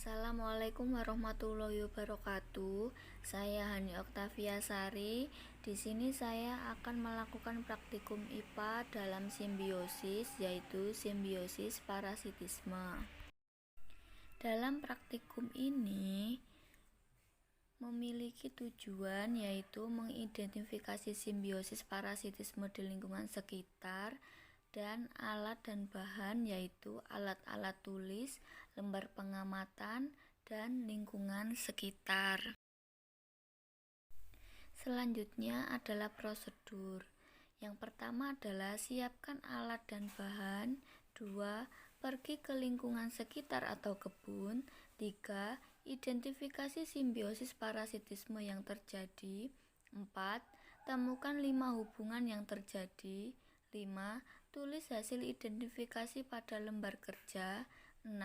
Assalamualaikum warahmatullahi wabarakatuh. Saya Hani Oktaviasari. Di sini saya akan melakukan praktikum IPA dalam simbiosis, yaitu simbiosis parasitisme. Dalam praktikum ini memiliki tujuan yaitu mengidentifikasi simbiosis parasitisme di lingkungan sekitar dan alat dan bahan yaitu alat-alat tulis, lembar pengamatan, dan lingkungan sekitar. Selanjutnya adalah prosedur. Yang pertama adalah siapkan alat dan bahan. 2. Pergi ke lingkungan sekitar atau kebun. 3. Identifikasi simbiosis parasitisme yang terjadi. 4. Temukan 5 hubungan yang terjadi. 5. Tulis hasil identifikasi pada lembar kerja. 6.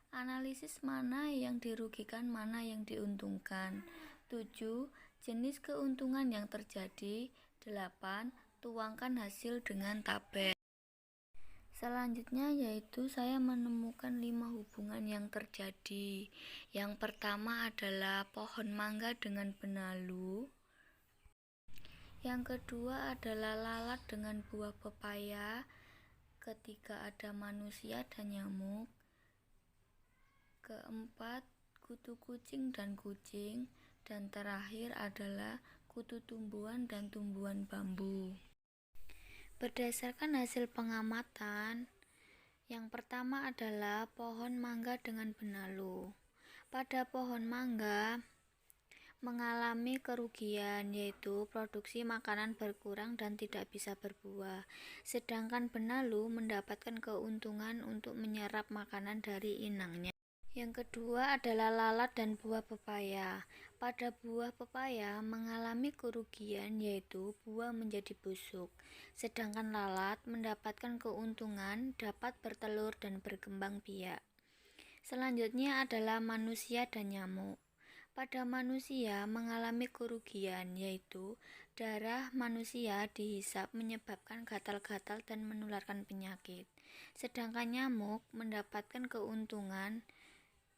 Analisis mana yang dirugikan, mana yang diuntungkan. 7. Jenis keuntungan yang terjadi. 8. Tuangkan hasil dengan tabel. Selanjutnya yaitu saya menemukan 5 hubungan yang terjadi. Yang pertama adalah pohon mangga dengan benalu. Yang kedua adalah lalat dengan buah pepaya. Ketiga ada manusia dan nyamuk. Keempat, kutu kucing dan kucing. Dan terakhir adalah kutu tumbuhan dan tumbuhan bambu. Berdasarkan hasil pengamatan, yang pertama adalah pohon mangga dengan benalu. Pada pohon mangga mengalami kerugian, yaitu produksi makanan berkurang dan tidak bisa berbuah. Sedangkan benalu mendapatkan keuntungan untuk menyerap makanan dari inangnya. Yang kedua adalah lalat dan buah pepaya. Pada buah pepaya mengalami kerugian, yaitu buah menjadi busuk. Sedangkan lalat mendapatkan keuntungan dapat bertelur dan berkembang biak. Selanjutnya adalah manusia dan nyamuk. Pada manusia mengalami kerugian, yaitu darah manusia dihisap menyebabkan gatal-gatal dan menularkan penyakit. Sedangkan nyamuk mendapatkan keuntungan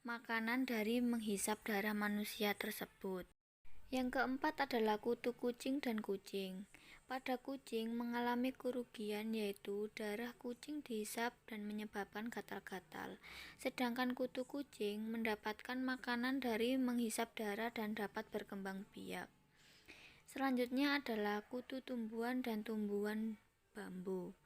makanan dari menghisap darah manusia tersebut. Yang keempat adalah kutu kucing dan kucing. Pada kucing mengalami kerugian, yaitu darah kucing dihisap dan menyebabkan gatal-gatal. Sedangkan kutu kucing mendapatkan makanan dari menghisap darah dan dapat berkembang biak. Selanjutnya adalah kutu tumbuhan dan tumbuhan bambu.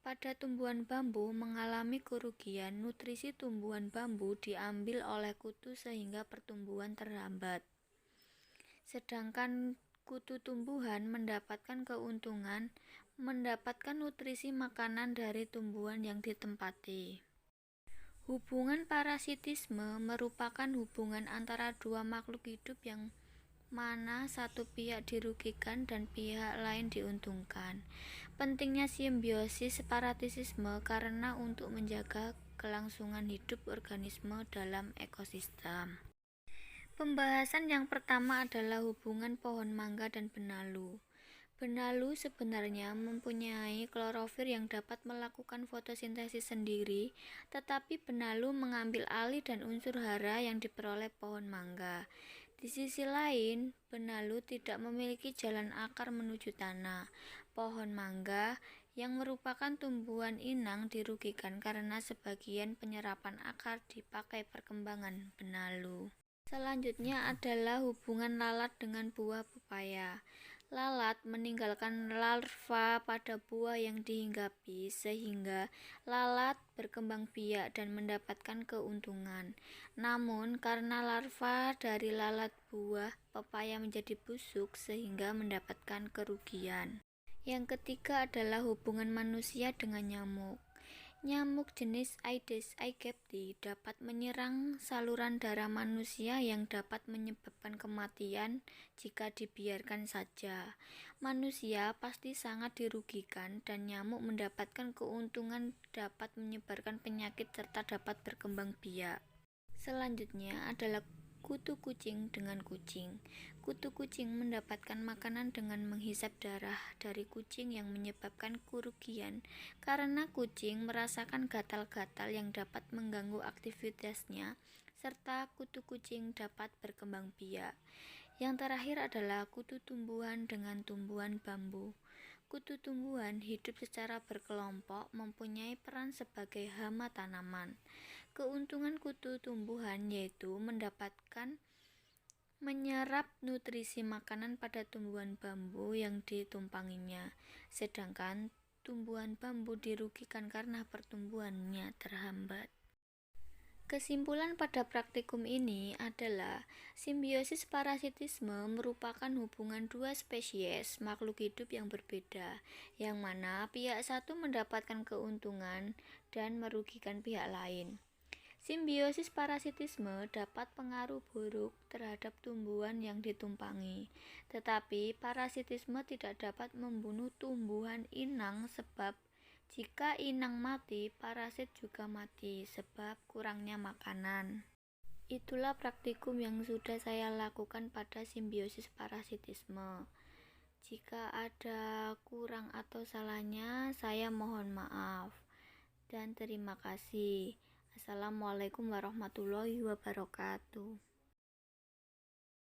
Pada tumbuhan bambu mengalami kerugian, nutrisi tumbuhan bambu diambil oleh kutu sehingga pertumbuhan terhambat. Sedangkan kutu tumbuhan mendapatkan keuntungan mendapatkan nutrisi makanan dari tumbuhan yang ditempati. Hubungan parasitisme merupakan hubungan antara dua makhluk hidup yang mana satu pihak dirugikan dan pihak lain diuntungkan. Pentingnya simbiosis parasitisme karena untuk menjaga kelangsungan hidup organisme dalam ekosistem. Pembahasan yang pertama adalah hubungan pohon mangga dan benalu. Benalu sebenarnya mempunyai klorofil yang dapat melakukan fotosintesis sendiri, tetapi benalu mengambil alih dan unsur hara yang diperoleh pohon mangga. Di sisi lain, benalu tidak memiliki jalan akar menuju tanah. Pohon mangga yang merupakan tumbuhan inang dirugikan karena sebagian penyerapan akar dipakai perkembangan benalu. Selanjutnya adalah hubungan lalat dengan buah pepaya. Lalat meninggalkan larva pada buah yang dihinggapi sehingga lalat berkembang biak dan mendapatkan keuntungan. Namun karena larva dari lalat buah pepaya menjadi busuk sehingga mendapatkan kerugian. Yang ketiga adalah hubungan manusia dengan nyamuk. Nyamuk jenis Aedes aegypti dapat menyerang saluran darah manusia yang dapat menyebabkan kematian jika dibiarkan saja. Manusia pasti sangat dirugikan dan nyamuk mendapatkan keuntungan dapat menyebarkan penyakit serta dapat berkembang biak. Selanjutnya adalah kutu kucing dengan kucing. Kutu kucing mendapatkan makanan dengan menghisap darah dari kucing yang menyebabkan kerugian karena kucing merasakan gatal-gatal yang dapat mengganggu aktivitasnya serta kutu kucing dapat berkembang biak. Yang terakhir adalah kutu tumbuhan dengan tumbuhan bambu. Kutu tumbuhan hidup secara berkelompok, mempunyai peran sebagai hama tanaman. Keuntungan kutu tumbuhan yaitu menyerap nutrisi makanan pada tumbuhan bambu yang ditumpanginya, sedangkan tumbuhan bambu dirugikan karena pertumbuhannya terhambat. Kesimpulan pada praktikum ini adalah simbiosis parasitisme merupakan hubungan dua spesies makhluk hidup yang berbeda, yang mana pihak satu mendapatkan keuntungan dan merugikan pihak lain. Simbiosis parasitisme dapat pengaruh buruk terhadap tumbuhan yang ditumpangi, tetapi parasitisme tidak dapat membunuh tumbuhan inang sebab jika inang mati, parasit juga mati sebab kurangnya makanan. Itulah praktikum yang sudah saya lakukan pada simbiosis parasitisme. Jika ada kurang atau salahnya, saya mohon maaf dan terima kasih. Assalamualaikum warahmatullahi wabarakatuh.